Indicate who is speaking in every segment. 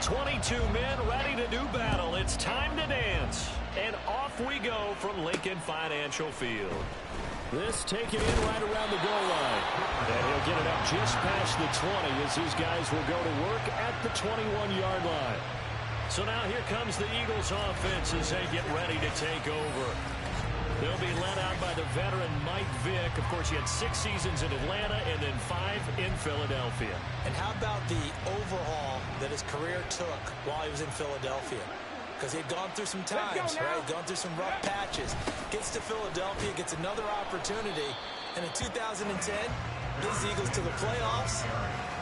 Speaker 1: 22 men ready to do battle. It's time to dance. And off we go from Lincoln Financial Field. This taken in right around the goal line. And he'll get it up just past the 20 as his guys will go to work at the 21-yard line. So now here comes the Eagles offense as they get ready to take over. They'll be led out by the veteran Mike Vick. Of course, he had 6 seasons in Atlanta and then 5 in Philadelphia.
Speaker 2: And how about the overhaul that his career took while he was in Philadelphia? Because he had gone through some times, right? Gone through some rough patches. Gets to Philadelphia, gets another opportunity. And in 2010, leads the Eagles to the playoffs.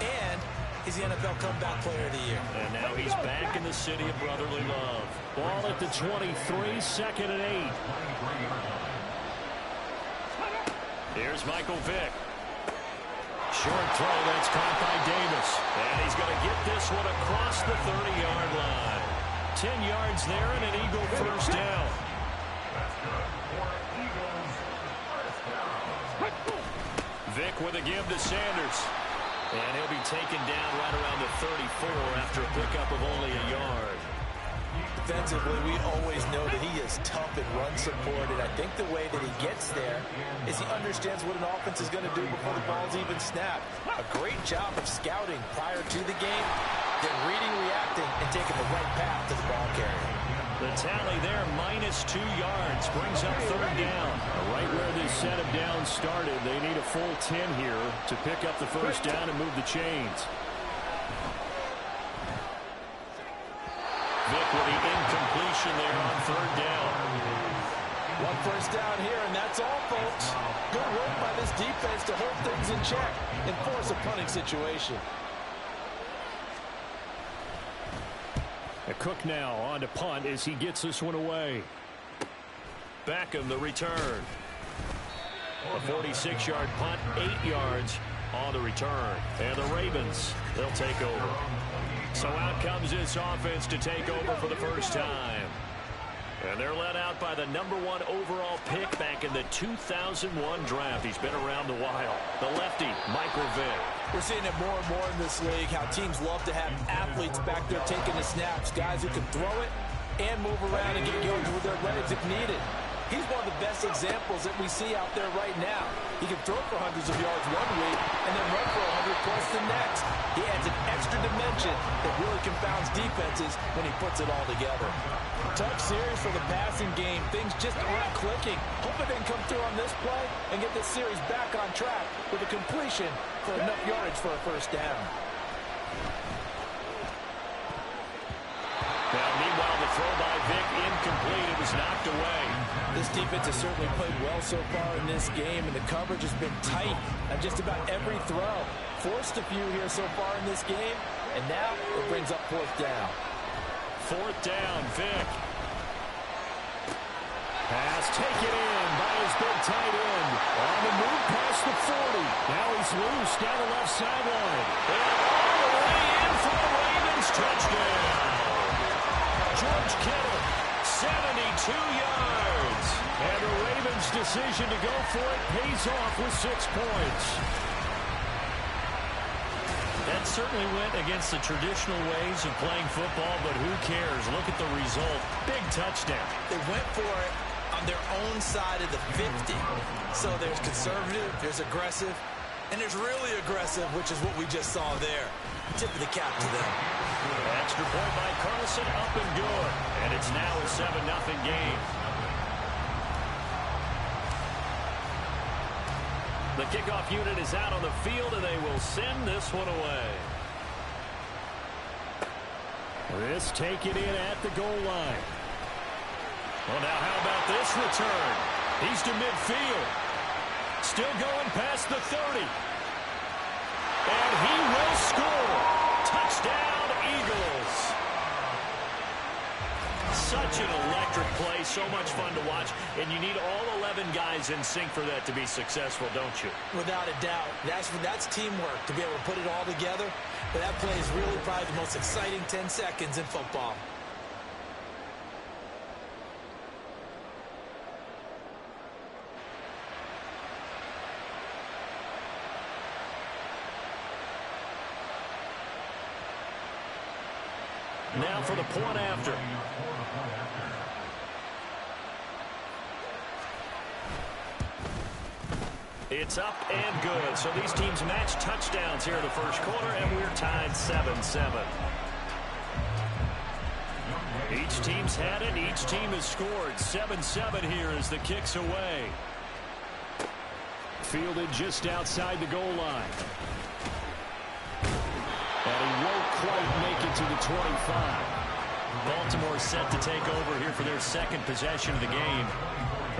Speaker 2: And he's the NFL Comeback Player of the Year.
Speaker 1: And now he's back in the city of brotherly love. Ball at the 23, 2nd and 8. Here's Michael Vick. Short throw, that's caught by Davis. And he's going to get this one across the 30-yard line. 10 yards there and an Eagle first down. Vick with a give to Sanders. And he'll be taken down right around the 34 after a pickup of only a yard.
Speaker 2: Defensively, we always know that he is tough and run support, and I think the way that he gets there is he understands what an offense is going to do before the ball's even snapped. A great job of scouting prior to the game, then reading, reacting, and taking the right path to the ball carrier.
Speaker 1: The tally there, -2 yards, brings up 3rd down. Right where this set of downs started, they need a full 10 here to pick up the first down and move the chains. Vick with the incompletion there on 3rd down.
Speaker 2: 1 first down here, and that's all, folks. Good work by this defense to hold things in check and force a punting situation.
Speaker 1: A Cook now on to punt as he gets this one away. Beckham the return. A 46-yard punt, 8 yards on the return. And the Ravens, they'll take over. So out comes this offense to take over for the first time. And they're led out by the #1 overall pick back in the 2001 draft. He's been around a while. The lefty, Michael Vick.
Speaker 2: We're seeing it more and more in this league, how teams love to have athletes back there taking the snaps, guys who can throw it and move around and get yards with their legs if needed. He's one of the best examples that we see out there right now. He can throw for hundreds of yards one week and then run for 100+ the next. He adds an extra dimension that really confounds defenses when he puts it all together. Tough series for the passing game. Things just aren't clicking. Hope it didn't come through on this play and get this series back on track with a completion for enough yardage for a first down.
Speaker 1: Now, meanwhile, the throw by Vick incomplete. It was knocked away.
Speaker 2: This defense has certainly played well so far in this game, and the coverage has been tight on just about every throw. Forced a few here so far in this game, and now it brings up 4th down.
Speaker 1: 4th down, Vick. Pass taken in by his big tight end. On the move past the 40. Now he's loose down the left sideline. And all the way in for the Ravens touchdown. George Kittle, 72 yards. And the Ravens' decision to go for it pays off with 6 points. That certainly went against the traditional ways of playing football, but who cares? Look at the result. Big touchdown.
Speaker 2: They went for it on their own side of the 50. So there's conservative, there's aggressive, and there's really aggressive, which is what we just saw there. Tip of the cap to them.
Speaker 1: Extra point by Carlson, up and good. And it's now a 7-0 game. The kickoff unit is out on the field, and they will send this one away. This taken in at the goal line. Well, now how about this return? He's to midfield. Still going past the 30. And he will score. Touchdown, Eagles. Such an electric play, so much fun to watch, and you need all 11 guys in sync for that to be successful, don't you?
Speaker 2: Without a doubt. That's teamwork, to be able to put it all together. But that play is really probably the most exciting 10 seconds in football.
Speaker 1: Now for the point after. It's up and good. So these teams match touchdowns here in the first quarter, and we're tied 7-7. Each team's had it. Each team has scored. 7-7 here as the kick's away. Fielded just outside the goal line. And he won't quite make it to the 25. Baltimore set to take over here for their second possession of the game.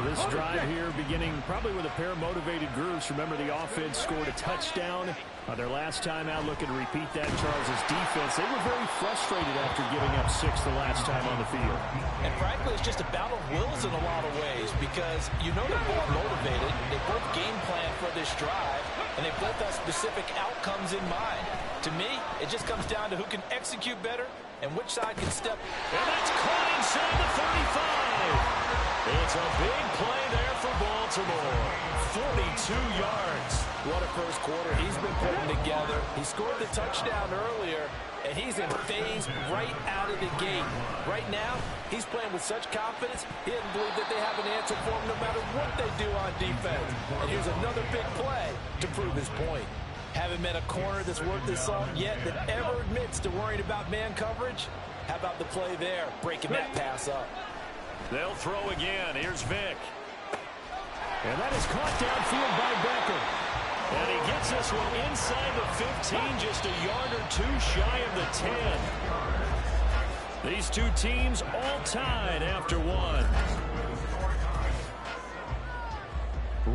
Speaker 1: This drive here beginning probably with a pair of motivated groups. Remember, the offense scored a touchdown their last time out. Looking to repeat that. Charles' defense, they were very frustrated after giving up 6 the last time on the field.
Speaker 2: And frankly, it's just a battle of wills in a lot of ways because you know they're both motivated. They both game plan for this drive, and they both have specific outcomes in mind. To me, it just comes down to who can execute better and which side can step.
Speaker 1: And that's caught inside the 35. It's a big play there for Baltimore. 42 yards.
Speaker 2: What a first quarter he's been putting together. He scored the touchdown earlier, and he's in phase right out of the gate. Right now, he's playing with such confidence, he doesn't believe that they have an answer for him no matter what they do on defense. And here's another big play to prove his point. Haven't met a corner that's worth this salt yet that ever admits to worrying about man coverage. How about the play there, breaking that pass up?
Speaker 1: They'll throw again. Here's Vick. And that is caught downfield by Beckham. And he gets this one inside the 15, just a yard or two shy of the 10. These two teams all tied after one.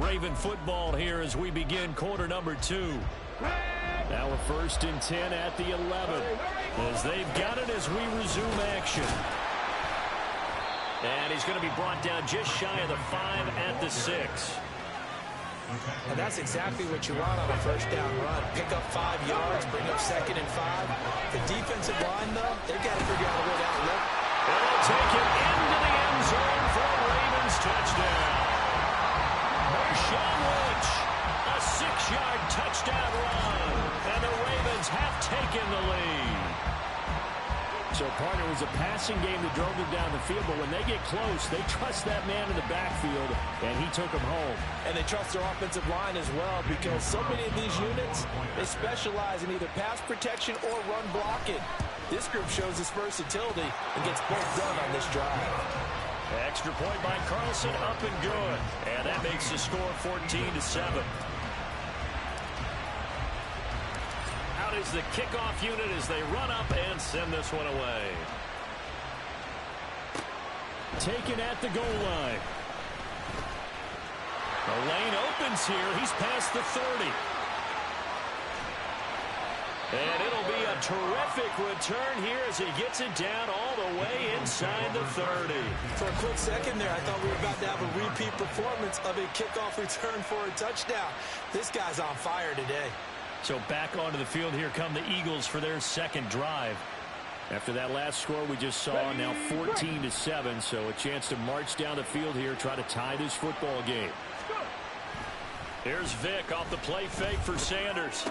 Speaker 1: Raven football here as we begin quarter number 2. Now we're 1st and 10 at the 11 as they've got it as we resume action. And he's going to be brought down just shy of the 5 at the 6.
Speaker 2: And that's exactly what you want on a first down run. Pick up 5 yards, bring up 2nd and 5. The defensive line, though, they've got to figure out a way to outlook.
Speaker 1: And they'll take it into the end zone for a Ravens touchdown. Marshawn Lynch, a 6-yard touchdown run. And the Ravens have taken the lead. So, partner, it was a passing game that drove them down the field, but when they get close, they trust that man in the backfield, and he took them home.
Speaker 2: And they trust their offensive line as well because so many of these units, they specialize in either pass protection or run blocking. This group shows its versatility and gets both done on this drive.
Speaker 1: Extra point by Carlson, up and good. And that makes the score 14-7. Out is the kickoff unit as they run up and send this one away. Taken at the goal line. The lane opens here. He's past the 30. And it'll be a terrific return here as he gets it down all the way inside the 30.
Speaker 2: For a quick second there, I thought we were about to have a repeat performance of a kickoff return for a touchdown. This guy's on fire today.
Speaker 1: So back onto the field, here come the Eagles for their second drive. After that last score we just saw, now 14-7, so a chance to march down the field here, try to tie this football game. Here's Vick off the play fake for Sanders.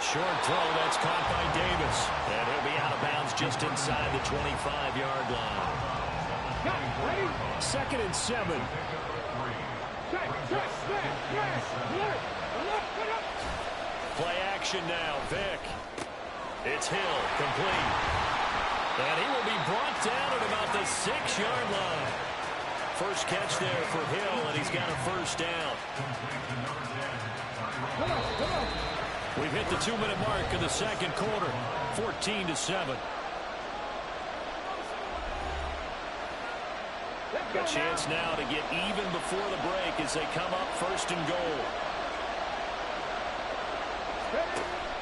Speaker 1: Short throw, that's caught by Davis. And he'll be out of bounds just inside the 25-yard line. 2nd and 7. Play action now, Vick. It's Hill, complete. And he will be brought down at about the 6-yard line. First catch there for Hill, and he's got a first down. We've hit the 2-minute mark in the second quarter, 14-7. A chance now to get even before the break as they come up 1st and goal.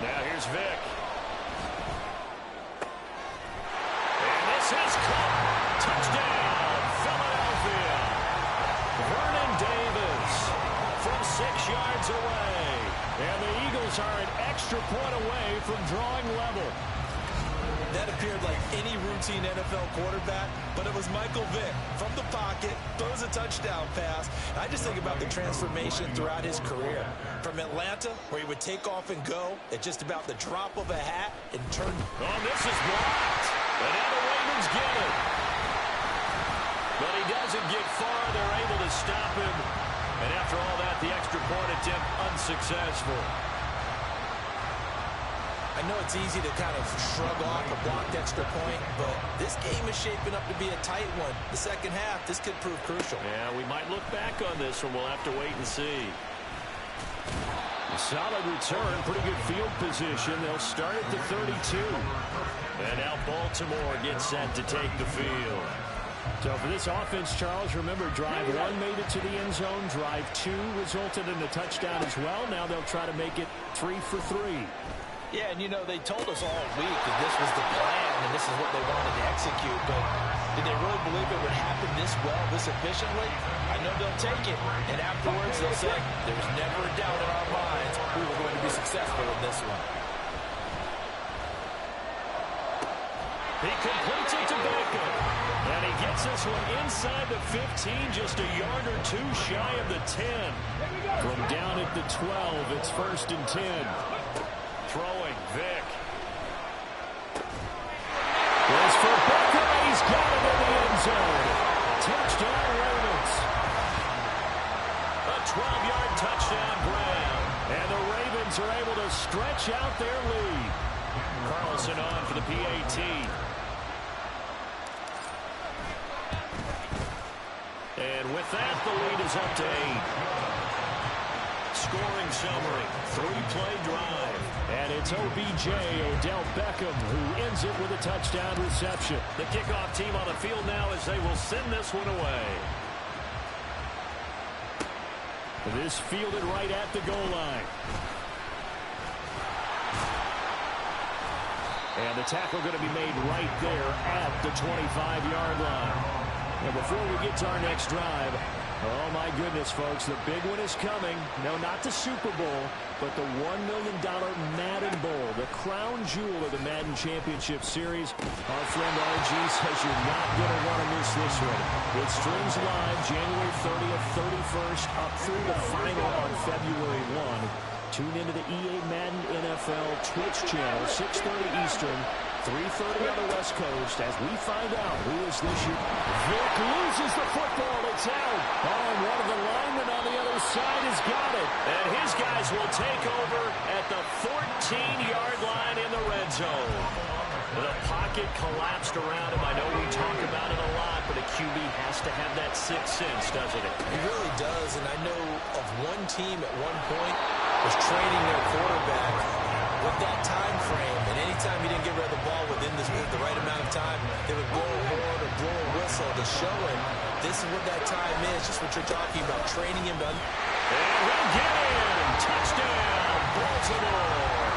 Speaker 1: Now here's Vick. And this is caught. Touchdown, Philadelphia. Vernon Davis from 6 yards away. And the Eagles are an extra point away from drawing level.
Speaker 2: That appeared like any routine NFL quarterback, but it was Michael Vick from the pocket, throws a touchdown pass. I just think about the transformation throughout his career. From Atlanta, where he would take off and go at just about the drop of a hat and turn.
Speaker 1: Oh, this is blocked. And now the Ravens get it. But he doesn't get far. They're able to stop him. And after all that, the extra point attempt unsuccessful.
Speaker 2: I know it's easy to kind of shrug off a blocked extra point, but this game is shaping up to be a tight one. The second half, this could prove crucial.
Speaker 1: Yeah, we might look back on this one. We'll have to wait and see. A solid return, pretty good field position. They'll start at the 32. And now Baltimore gets set to take the field. So for this offense, Charles, remember, drive 1 made it to the end zone. Drive 2 resulted in a touchdown as well. Now they'll try to make it 3 for 3.
Speaker 2: Yeah, and you know, they told us all week that this was the plan and this is what they wanted to execute, but did they really believe it would happen this well, this efficiently? I know they'll take it, and afterwards they'll say, there was never a doubt in our minds we were going to be successful in this one.
Speaker 1: He completes it to Beckham, and he gets this one inside the 15, just a yard or 2 shy of the 10. From down at the 12, it's 1st and 10. Throwing, Vick. There's for Beckham, and he's got it in the end zone. Touchdown, Ravens. A 12-yard touchdown, Brown. And the Ravens are able to stretch out their lead. Carlson on for the PAT. And with that, the lead is up to 8. Scoring summary, 3-play drive. And it's OBJ, Odell Beckham, who ends it with a touchdown reception. The kickoff team on the field now as they will send this one away. This fielded right at the goal line. And the tackle going to be made right there at the 25-yard line. And before we get to our next drive, oh my goodness, folks, the big one is coming. No, not the Super Bowl, but the $1 million Madden Bowl, the crown jewel of the Madden Championship Series. Our friend RG says you're not going to want to miss this one. It streams live January 30th, 31st, up through the final on February 1. Tune into the EA Madden NFL Twitch channel, 6:30 Eastern, 3:30 on the West Coast, as we find out who is this year. Vick loses the football. It's out. Oh, and one of the linemen on the other side has got it. And his guys will take over at the 14-yard line in the red zone. The pocket collapsed around him. I know we talk about it a lot, but a QB has to have that sixth sense, doesn't it?
Speaker 2: He really does, and I know of one team at one point was training their quarterback with that time frame, and anytime he didn't get rid of the ball within the right amount of time, they would blow a horn or blow a whistle to show him this is what that time is, just what you're talking about, training him to...
Speaker 1: And he'll get in! Touchdown, Baltimore!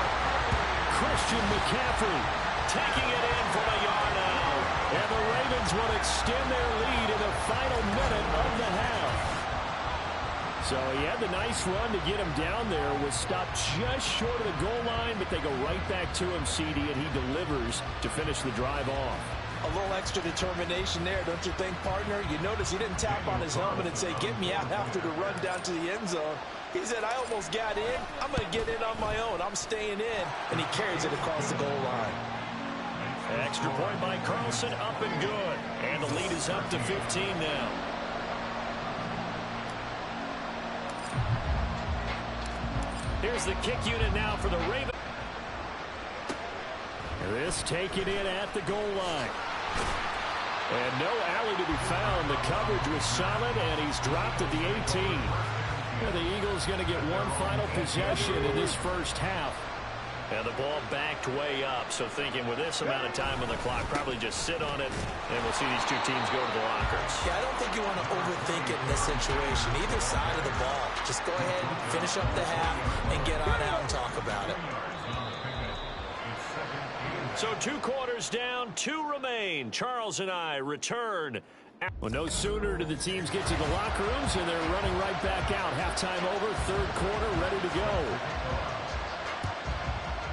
Speaker 1: Christian McCaffrey taking it in from a yard out. And the Ravens will extend their lead in the final minute of the half. So he had the nice run to get him down there, was stopped just short of the goal line, but they go right back to him, CD, and he delivers to finish the drive off.
Speaker 2: A little extra determination there, don't you think, partner? You notice he didn't tap on his helmet and say, get me out after the run down to the end zone. He said, I almost got in. I'm going to get in on my own. I'm staying in. And he carries it across the goal line.
Speaker 1: An extra point by Carlson, up and good. And the lead is up to 15 now. Here's the kick unit now for the Ravens. This taken in at the goal line. And no alley to be found. The coverage was solid, and he's dropped at the 18. And the Eagles going to get one final possession in this first half. And the ball backed way up, so thinking with this amount of time on the clock, probably just sit on it, and we'll see these two teams go to the lockers.
Speaker 2: Yeah, I don't think you want to overthink it in this situation. Either side of the ball. Just go ahead and finish up the half and get on out and talk about it.
Speaker 1: So 2 quarters down, 2 remain. Charles and I return. Well, no sooner do the teams get to the locker rooms, and they're running right back out. Halftime over, 3rd quarter, ready to go.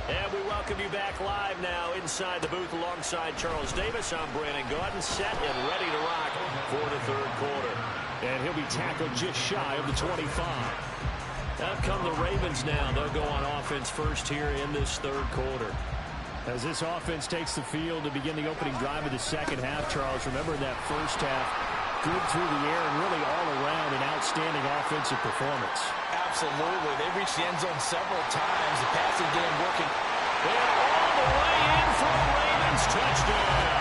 Speaker 1: And we welcome you back live now inside the booth alongside Charles Davis. I'm Brandon Gaudin, set and ready to rock for the 3rd quarter. And he'll be tackled just shy of the 25. Out come the Ravens now. They'll go on offense first here in this 3rd quarter. As this offense takes the field to begin the opening drive of the second half, Charles, remember in that first half, good through the air and really all around an outstanding offensive performance.
Speaker 2: Absolutely. They reached the end zone several times. The passing game working.
Speaker 1: And all the way in for the Ravens. Touchdown.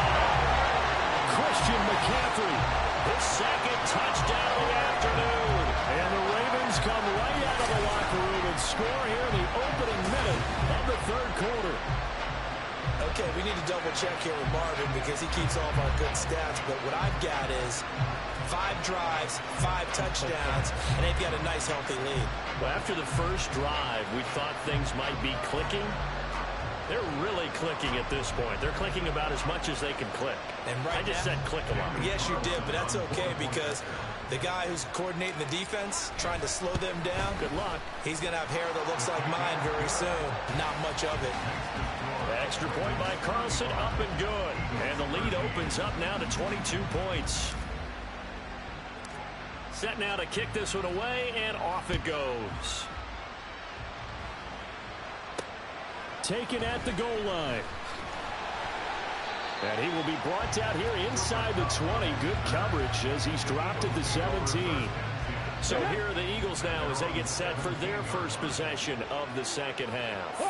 Speaker 1: Christian McCaffrey, his second touchdown of the afternoon. And the Ravens come right out of the locker room and score here in the opening minute of the third quarter.
Speaker 2: Okay, we need to double-check here with Marvin because he keeps all of our good stats. But what I've got is 5 drives, 5 touchdowns, and they've got a nice, healthy lead.
Speaker 1: Well, after the first drive, we thought things might be clicking. They're really clicking at this point. They're clicking about as much as they can click.
Speaker 2: And right
Speaker 1: I just said click a lot.
Speaker 2: Yes, you did, but that's okay because the guy who's coordinating the defense, trying to slow them down,
Speaker 1: good luck.
Speaker 2: He's going to have hair that looks like mine very soon. Not much of it.
Speaker 1: Extra point by Carlson, up and good. And the lead opens up now to 22 points. Set now to kick this one away, and off it goes. Taken at the goal line. And he will be brought down here inside the 20. Good coverage as he's dropped at the 17. So here are the Eagles now as they get set for their first possession of the second half.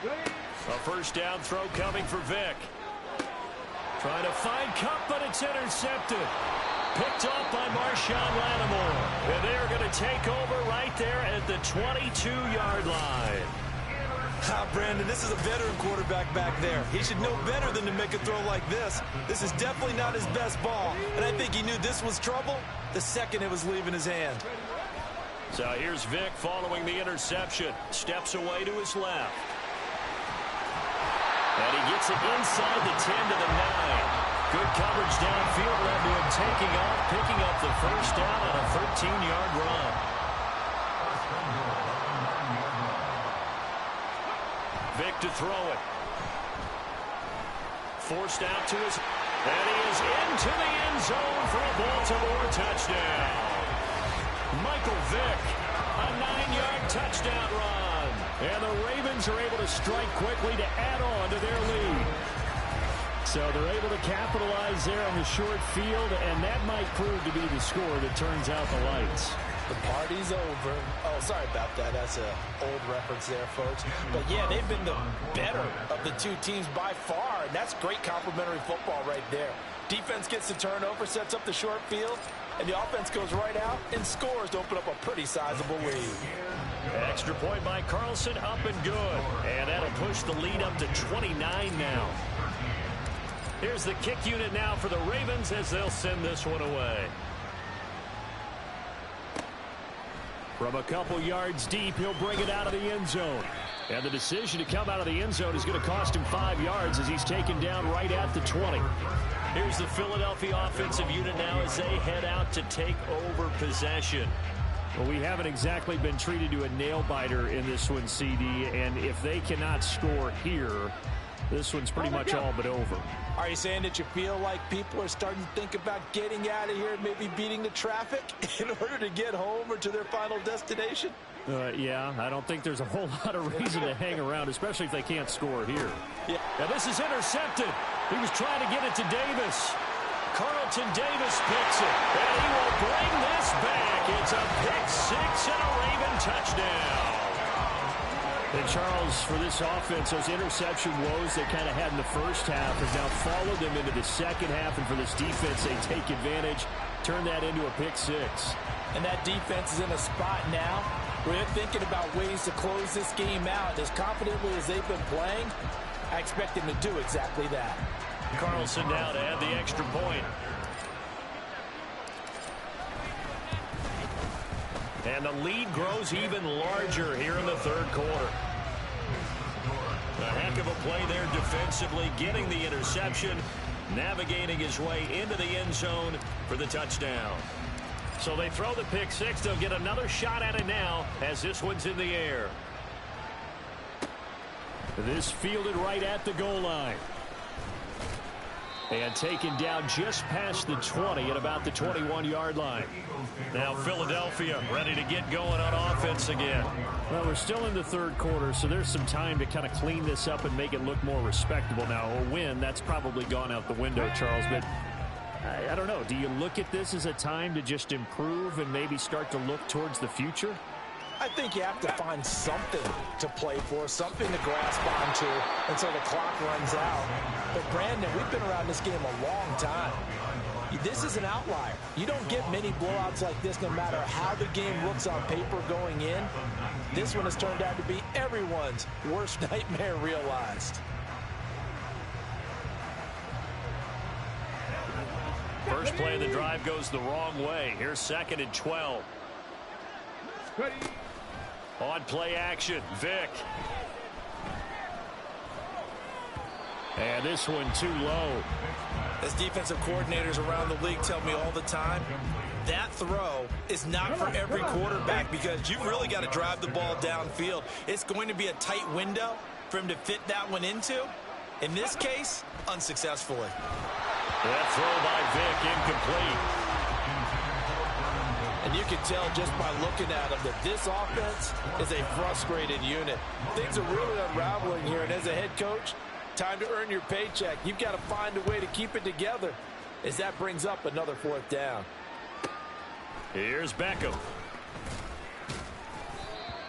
Speaker 1: A first down throw coming for Vick. Trying to find Cup, but it's intercepted. Picked off by Marshawn Lattimore. And they're going to take over right there at the 22-yard line.
Speaker 2: Brandon, this is a veteran quarterback back there. He should know better than to make a throw like this. This is definitely not his best ball. And I think he knew this was trouble the second it was leaving his hand.
Speaker 1: So here's Vick following the interception. Steps away to his left. And he gets it inside the 10 to the 9. Good coverage downfield led to him taking off, picking up the first down on a 13-yard run. Vick to throw it. Forced out to his... And he is into the end zone for a Baltimore touchdown. Michael Vick, a 9-yard touchdown run. And the Ravens are able to strike quickly to add on to their lead. So they're able to capitalize there on the short field, and that might prove to be the score that turns out the lights.
Speaker 2: The party's over. Oh, sorry about that. That's an old reference there, folks. But, yeah, they've been the better of the two teams by far, and that's great complimentary football right there. Defense gets the turnover, sets up the short field, and the offense goes right out and scores to open up a pretty sizable lead.
Speaker 1: Extra point by Carlson, up and good. And that'll push the lead up to 29 now. Here's the kick unit now for the Ravens as they'll send this one away. From a couple yards deep, he'll bring it out of the end zone. And the decision to come out of the end zone is going to cost him 5 yards as he's taken down right at the 20. Here's the Philadelphia offensive unit now as they head out to take over possession. Well, we haven't exactly been treated to a nail-biter in this one, CD, and if they cannot score here, this one's pretty much all but over.
Speaker 2: Are you saying that you feel like people are starting to think about getting out of here and maybe beating the traffic in order to get home or to their final destination?
Speaker 1: Yeah, I don't think there's a whole lot of reason to hang around, especially if they can't score here.
Speaker 2: Yeah.
Speaker 1: Now this is intercepted. He was trying to get it to Davis. Carlton Davis picks it, and he will bring this back. It's a pick-6 and a Raven touchdown. And Charles, for this offense, those interception woes they kind of had in the first half have now followed them into the second half. And for this defense, they take advantage, turn that into a pick-6.
Speaker 2: And that defense is in a spot now where they're thinking about ways to close this game out. As confidently as they've been playing, I expect them to do exactly that.
Speaker 1: Carlson now to add the extra point. And the lead grows even larger here in the third quarter. A heck of a play there defensively, getting the interception, navigating his way into the end zone for the touchdown. So they throw the pick-6. They'll get another shot at it now as this one's in the air. This fielded right at the goal line. And taken down just past the 20 at about the 21-yard line. Now Philadelphia ready to get going on offense again. Well, we're still in the third quarter, so there's some time to kind of clean this up and make it look more respectable. Now, a win, that's probably gone out the window, Charles, but I don't know. Do you look at this as a time to just improve and maybe start to look towards the future?
Speaker 2: I think you have to find something to play for, something to grasp onto until the clock runs out. But, Brandon, we've been around this game a long time. This is an outlier. You don't get many blowouts like this no matter how the game looks on paper going in. This one has turned out to be everyone's worst nightmare realized.
Speaker 1: First play of the drive goes the wrong way. Here's 2nd and 12.
Speaker 3: Ready.
Speaker 1: On play action, Vic. And this one too low.
Speaker 2: As defensive coordinators around the league tell me all the time, that throw is not for every quarterback because you've really got to drive the ball downfield. It's going to be a tight window for him to fit that one into. In this case, unsuccessfully.
Speaker 1: That throw by Vic incomplete.
Speaker 2: And you can tell just by looking at him that this offense is a frustrated unit. Things are really unraveling here, and as a head coach, time to earn your paycheck. You've got to find a way to keep it together as that brings up another 4th down.
Speaker 1: Here's Beckham.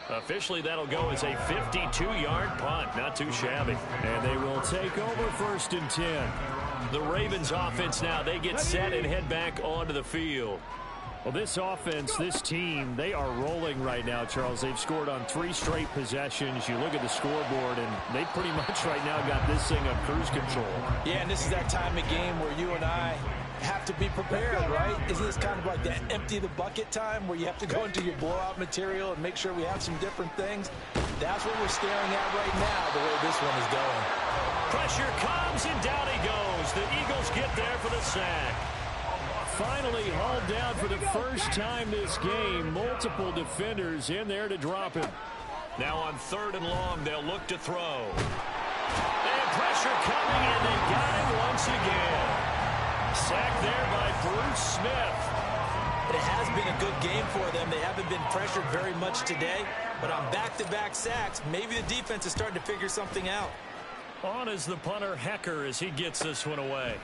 Speaker 1: Officially, that'll go as a 52-yard punt. Not too shabby. And they will take over 1st and 10. The Ravens offense now, they get set and head back onto the field. Well, this offense, this team, they are rolling right now, Charles. They've scored on 3 straight possessions. You look at the scoreboard, and they pretty much right now got this thing on cruise control.
Speaker 2: Yeah, and this is that time of game where you and I have to be prepared, right? Isn't this kind of like that empty the bucket time where you have to go into your blowout material and make sure we have some different things? That's what we're staring at right now, the way this one is going.
Speaker 1: Pressure comes, and down he goes. The Eagles get there for the sack. Finally hauled down for the first time this game. Multiple defenders in there to drop him. Now on 3rd and long, they'll look to throw. And pressure coming, and they got him once again. Sacked there by Bruce Smith.
Speaker 2: It has been a good game for them. They haven't been pressured very much today, but on back-to-back sacks, maybe the defense is starting to figure something out.
Speaker 1: On is the punter, Hecker, as he gets this one away.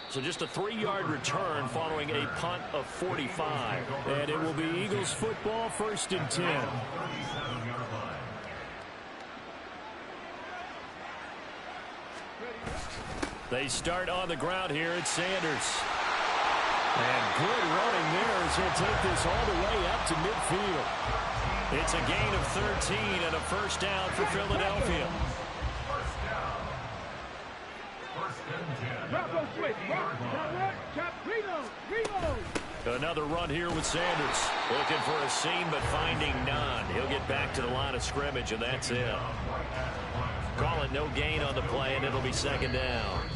Speaker 1: So just a 3-yard return following a punt of 45. And it will be Eagles football, 1st and 10. They start on the ground here at Sanders. And good running there as he'll take this all the way up to midfield. It's a gain of 13 and a 1st down for Philadelphia. Another run here with Sanders. Looking for a seam, but finding none. He'll get back to the line of scrimmage, and that's it. Call it no gain on the play, and it'll be 2nd down.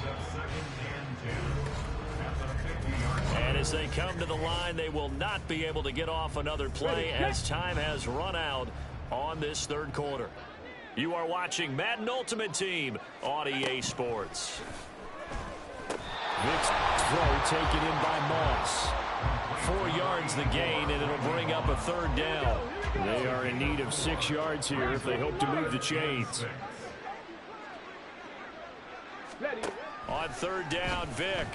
Speaker 1: And as they come to the line, they will not be able to get off another play as time has run out on this 3rd quarter. You are watching Madden Ultimate Team on EA Sports. Vic's throw taken in by Moss. 4 yards the gain, and it'll bring up a 3rd down. They are in need of 6 yards here if they hope to move the chains. On 3rd down, Vic.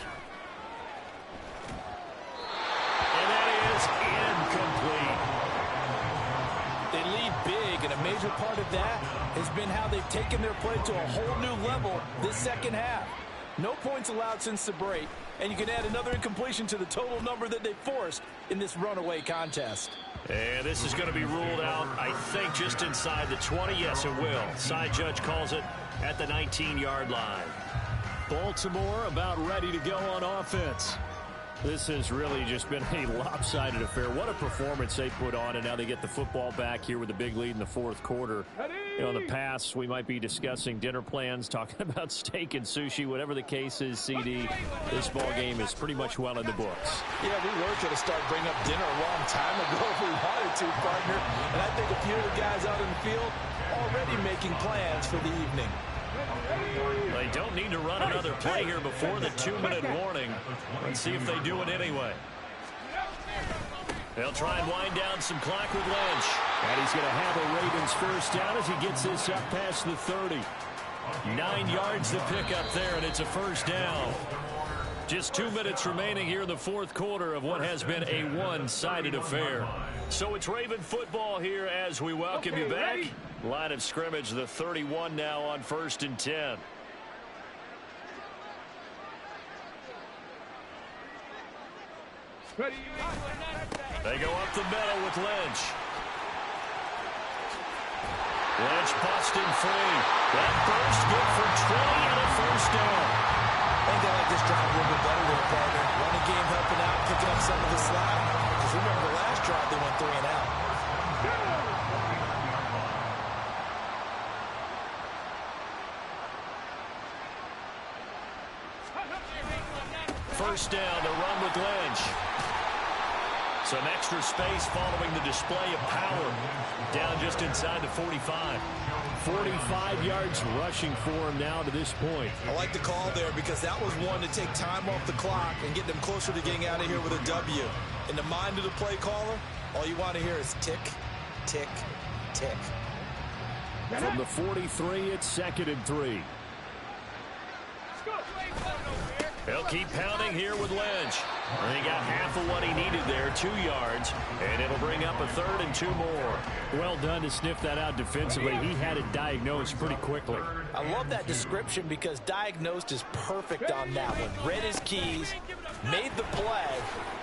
Speaker 1: And that is incomplete.
Speaker 2: They lead big, and a major part of that has been how they've taken their play to a whole new level this 2nd half. No points allowed since the break, and you can add another incompletion to the total number that they forced in this runaway contest.
Speaker 1: And this is going to be ruled out, I think, just inside the 20. Yes, it will. Side judge calls it at the 19-yard line. Baltimore about ready to go on offense. This has really just been a lopsided affair. What a performance they put on, and now they get the football back here with a big lead in the 4th quarter. You know, in the past, we might be discussing dinner plans, talking about steak and sushi, whatever the case is, CD. This ball game is pretty much well in the books.
Speaker 2: Yeah, we were going to start bringing up dinner a long time ago if we wanted to, partner. And I think a few of the guys out in the field already making plans for the evening.
Speaker 1: They don't need to run another play here before the 2-minute warning. Let's see if they do it anyway. They'll try and wind down some clock with Lynch. And he's going to have a Ravens first down as he gets this up past the 30. 9 yards to pick up there, and it's a first down. Just 2 minutes remaining here in the fourth quarter of what has been a one-sided affair. So it's Raven football here as we welcome you back.
Speaker 3: Ready?
Speaker 1: Line of scrimmage, the 31 now on 1st and 10.
Speaker 3: Ready.
Speaker 1: They go up the middle with Lynch. Lynch busting free. That burst good for 20 and a first down.
Speaker 2: I think they like this drive a little bit better there, partner. Running game helping out, picking up some of the slack. Because remember the last drive they went 3 and out.
Speaker 1: First down, the run with Lynch. Some extra space following the display of power. Down just inside the 45. 45 yards rushing for him now to this point.
Speaker 2: I like the call there because that was one to take time off the clock and get them closer to getting out of here with a W. In the mind of the play caller, all you want to hear is tick, tick, tick.
Speaker 1: From the 43, it's 2nd and 3. He'll keep pounding here with Lynch. And he got half of what he needed there, 2 yards, and it'll bring up a 3rd and 2 more. Well done to sniff that out defensively. He had it diagnosed pretty quickly.
Speaker 2: I love that description because diagnosed is perfect on that one. Read his keys, made the play.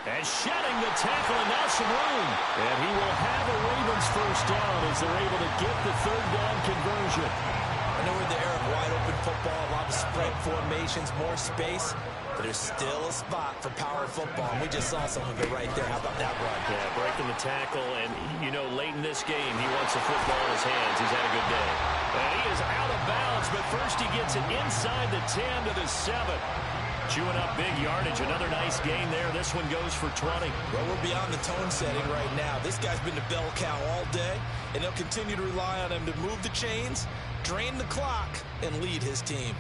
Speaker 1: And shedding the tackle and now some room. And he will have a Ravens first down as they're able to get the 3rd down conversion.
Speaker 2: I know we're in the era of wide open football, a lot of spread formations, more space. But there's still a spot for power football, and we just saw some of it right there. How about that run?
Speaker 1: Yeah, breaking the tackle, and, you know, late in this game, he wants the football in his hands. He's had a good day. And he is out of bounds, but first he gets it inside the 10 to the 7. Chewing up big yardage. Another nice gain there. This one goes for 20.
Speaker 2: Well, we're beyond the tone setting right now. This guy's been the bell cow all day, and they'll continue to rely on him to move the chains, drain the clock, and lead his team.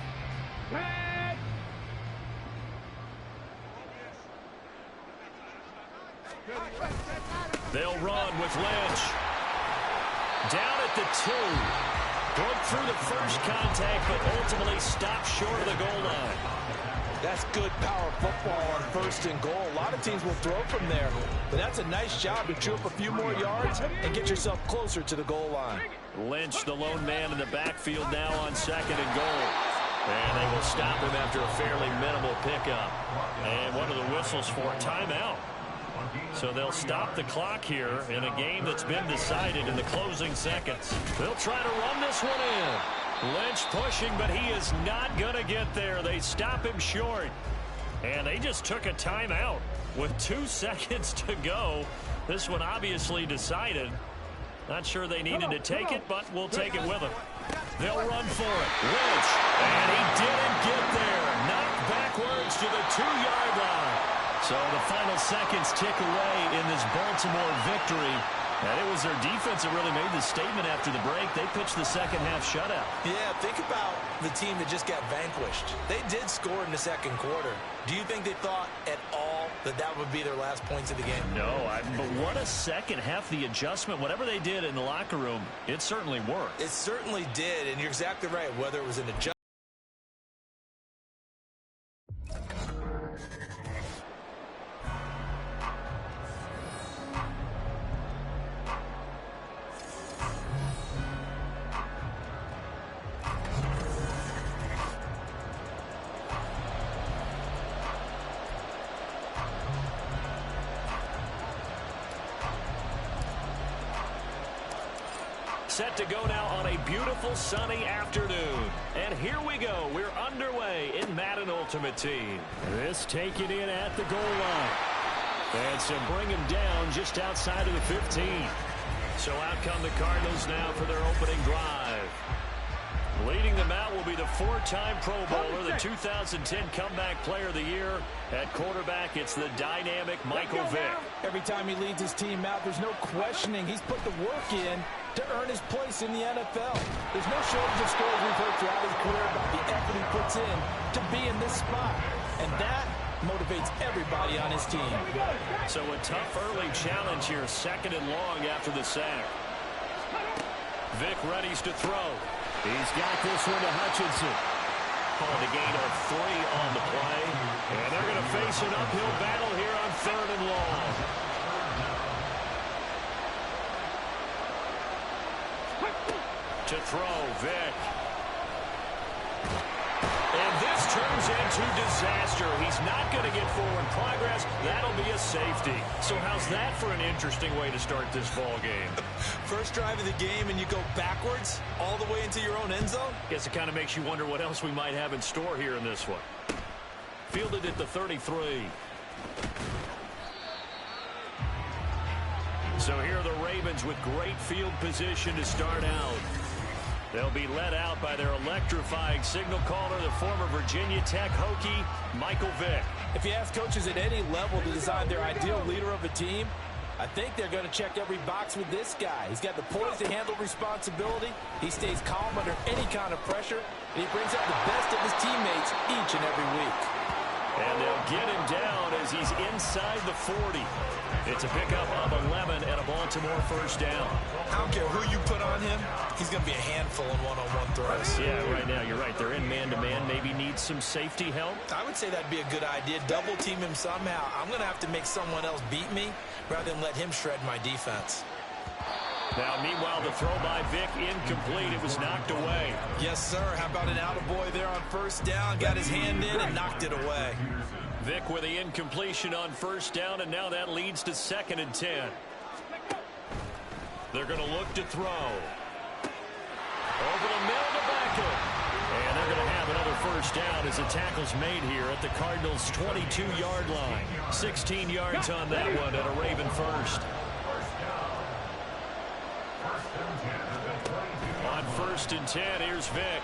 Speaker 1: They'll run with Lynch. Down at the 2. Broke through the first contact, but ultimately stopped short of the goal line.
Speaker 2: That's good power football on 1st and goal. A lot of teams will throw from there, but that's a nice job to chew up a few more yards and get yourself closer to the goal line.
Speaker 1: Lynch, the lone man in the backfield now on 2nd and goal. And they will stop him after a fairly minimal pickup. And one of the whistles for a timeout. So they'll stop the clock here in a game that's been decided in the closing seconds. They'll try to run this one in. Lynch pushing, but he is not going to get there. They stop him short. And they just took a timeout with 2 seconds to go. This one obviously decided. Not sure they needed to take it, but we'll take it with them. They'll run for it. Lynch, and he didn't get there. Knocked backwards to the 2-yard line. So the final seconds tick away in this Baltimore victory. And it was their defense that really made the statement after the break. They pitched the second half shutout.
Speaker 2: Yeah, think about the team that just got vanquished. They did score in the 2nd quarter. Do you think they thought at all that that would be their last points of the game?
Speaker 1: No, but what a second half, the adjustment, whatever they did in the locker room, it certainly worked.
Speaker 2: It certainly did, and you're exactly right, whether it was an adjustment.
Speaker 1: Set to go now on a beautiful sunny afternoon. And here we go. We're underway in Madden Ultimate Team. This taken in at the goal line. And so bring him down just outside of the 15. So out come the Cardinals now for their opening drive. Leading them out will be the four-time Pro Bowler, the 2010 Comeback Player of the Year. At quarterback, it's the dynamic Michael Vick.
Speaker 2: Every time he leads his team out, there's no questioning. He's put the work in to earn his place in the NFL. There's no shortage of stories we've heard throughout his career about the effort he puts in to be in this spot. And that motivates everybody on his team.
Speaker 1: So a tough early challenge here, 2nd and long after the sack. Vick readies to throw. He's got this one to Hutchinson. Called a gain of 3 on the play. And they're going to face an uphill battle here on 3rd and long. To throw, Vick. And this turns into disaster. He's not going to get forward progress. That'll be a safety. So how's that for an interesting way to start this ball game?
Speaker 2: First drive of the game and you go backwards all the way into your own end zone?
Speaker 1: Guess it kind of makes you wonder what else we might have in store here in this one. Fielded at the 33. So here are the Ravens with great field position to start out. They'll be led out by their electrifying signal caller, the former Virginia Tech Hokie, Michael Vick.
Speaker 2: If you ask coaches at any level to design their ideal leader of a team, I think they're going to check every box with this guy. He's got the poise to handle responsibility. He stays calm under any kind of pressure, and he brings out the best of his teammates each and every week.
Speaker 1: And they'll get him down as he's inside the 40. It's a pickup of 11 and a Baltimore first down.
Speaker 2: I don't care who you put on him, he's going to be a handful in one-on-one throws.
Speaker 1: Yeah, right now, you're right. They're in man-to-man. Maybe needs some safety help.
Speaker 2: I would say that'd be a good idea. Double team him somehow. I'm going to have to make someone else beat me rather than let him shred my defense.
Speaker 1: Now, meanwhile, the throw by Vick incomplete. It was knocked away.
Speaker 2: Yes, sir. How about an attaboy there on first down? Got his hand in and knocked it away.
Speaker 1: Vick with the incompletion on first down, and now that leads to 2nd and 10. They're going to look to throw. Over the middle to Beckham. And they're going to have another first down as the tackle's made here at the Cardinals' 22-yard line. 16 yards on that one at a Raven first. On 1st and 10, here's Vick.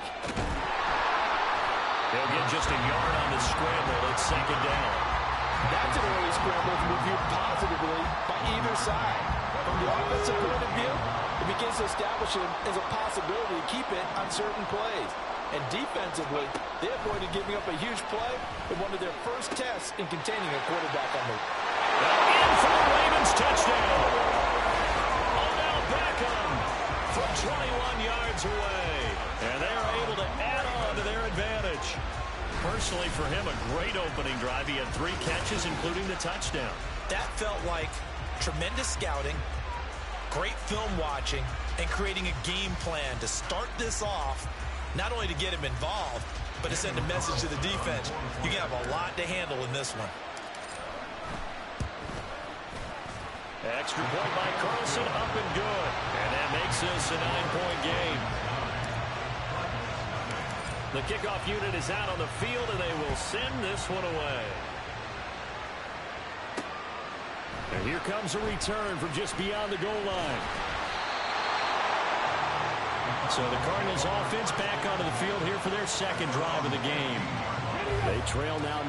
Speaker 1: They'll get just a yard on the scramble at 2nd down.
Speaker 2: That's an early scramble to be viewed positively by either side. From the offensive point of view, it begins to establish it as a possibility to keep it on certain plays. And defensively, they avoided giving up a huge play in one of their first tests in containing a quarterback on the...
Speaker 1: In for the Ravens touchdown. Odell Beckham from 21 yards away. And they are able to add on to their advantage. Personally, for him, a great opening drive. He had 3 catches, including the touchdown.
Speaker 2: That felt like tremendous scouting, great film watching, and creating a game plan to start this off, not only to get him involved, but to send a message to the defense. You can have a lot to handle in this one.
Speaker 1: Extra point by Carlson, up and good. And that makes this a 9-point game. The kickoff unit is out on the field, and they will send this one away. And here comes a return from just beyond the goal line. So the Cardinals offense back onto the field here for their 2nd drive of the game. They trail now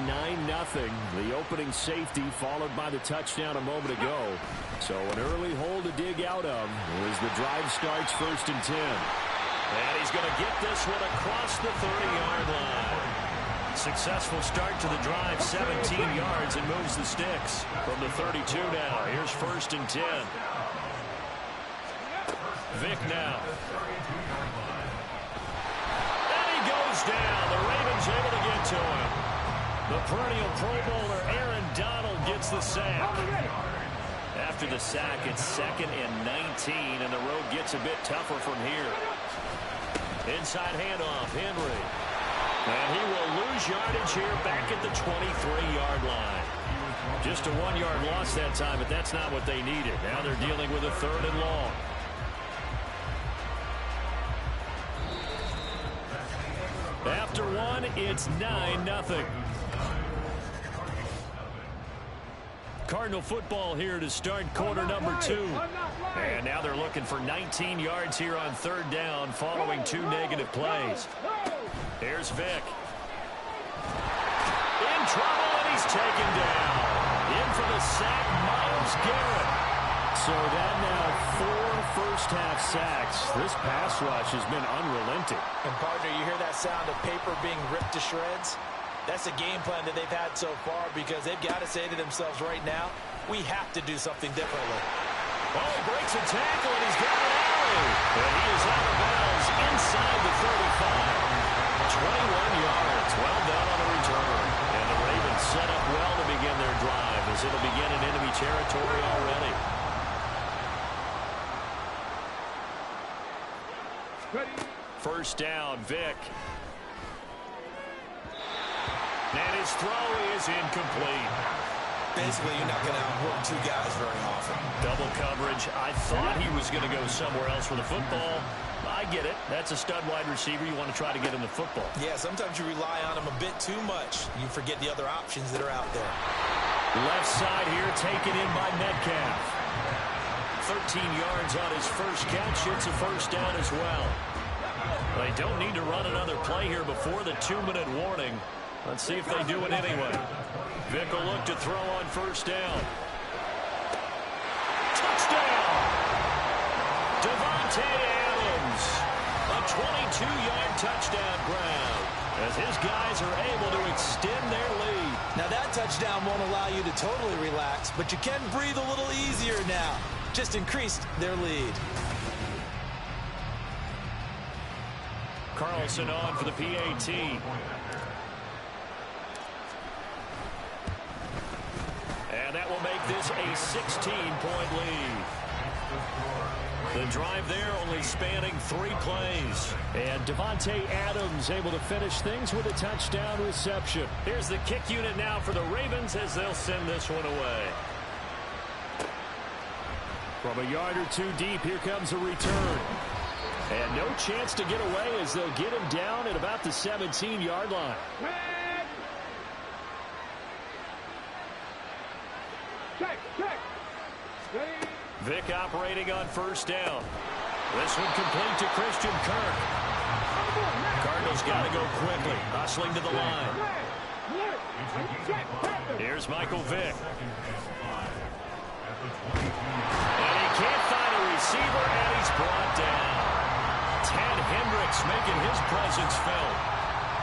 Speaker 1: 9-0. The opening safety followed by the touchdown a moment ago. So an early hole to dig out of as the drive starts 1st and 10. And he's going to get this one across the 30-yard line. Successful start to the drive, 17 yards, and moves the sticks from the 32 now. Here's 1st and 10. Vick now. And he goes down. The Ravens able to get to him. The perennial Pro Bowler Aaron Donald gets the sack. After the sack, it's 2nd and 19, and the road gets a bit tougher from here. Inside handoff, Henry. And he will lose yardage here back at the 23-yard line. Just a 1-yard loss that time, but that's not what they needed. Now they're dealing with a 3rd and long. After one, it's 9-0. Cardinal football here to start quarter number 2. And now they're looking for 19 yards here on third down following 2 negative plays. Here's Vick. In trouble, and he's taken down. In for the sack, Myles Garrett. So that now 4 first-half sacks. This pass rush has been unrelenting.
Speaker 2: And, partner, you hear that sound of paper being ripped to shreds? That's the game plan that they've had so far because they've got to say to themselves right now, we have to do something differently.
Speaker 1: Oh, he breaks a tackle, and he's got an alley. And he is out of bounds inside the 35. 21 yards. Well done on the return. And the Ravens set up well to begin their drive as it'll begin in enemy territory already. First down, Vick. And his throw is incomplete.
Speaker 2: Basically, you're not going to outwork 2 guys very often.
Speaker 1: Double coverage. I thought he was going to go somewhere else for the football. I get it. That's a stud wide receiver. You want to try to get him the football.
Speaker 2: Yeah, sometimes you rely on him a bit too much. You forget the other options that are out there.
Speaker 1: Left side here taken in by Metcalf. 13 yards on his first catch. It's a first down as well. They don't need to run another play here before the 2-minute warning. Let's see if they do it anyway. Vick will look to throw on first down. Touchdown! Davante Adams. A 22-yard touchdown grab as his guys are able to extend their lead.
Speaker 2: Now that touchdown won't allow you to totally relax, but you can breathe a little easier now. Just increased their lead.
Speaker 1: Carlson on for the PAT. And that will make this a 16-point lead. The drive there only spanning 3 plays. And Davante Adams able to finish things with a touchdown reception. Here's the kick unit now for the Ravens as they'll send this one away. From a yard or 2 deep, here comes a return. And no chance to get away as they'll get him down at about the 17-yard line. Vick operating on first down. This one complete to Christian Kirk. Cardinals got to go quickly, hustling to the line. Here's Michael Vick. And he can't find a receiver, and he's brought down. Ted Hendricks making his presence felt.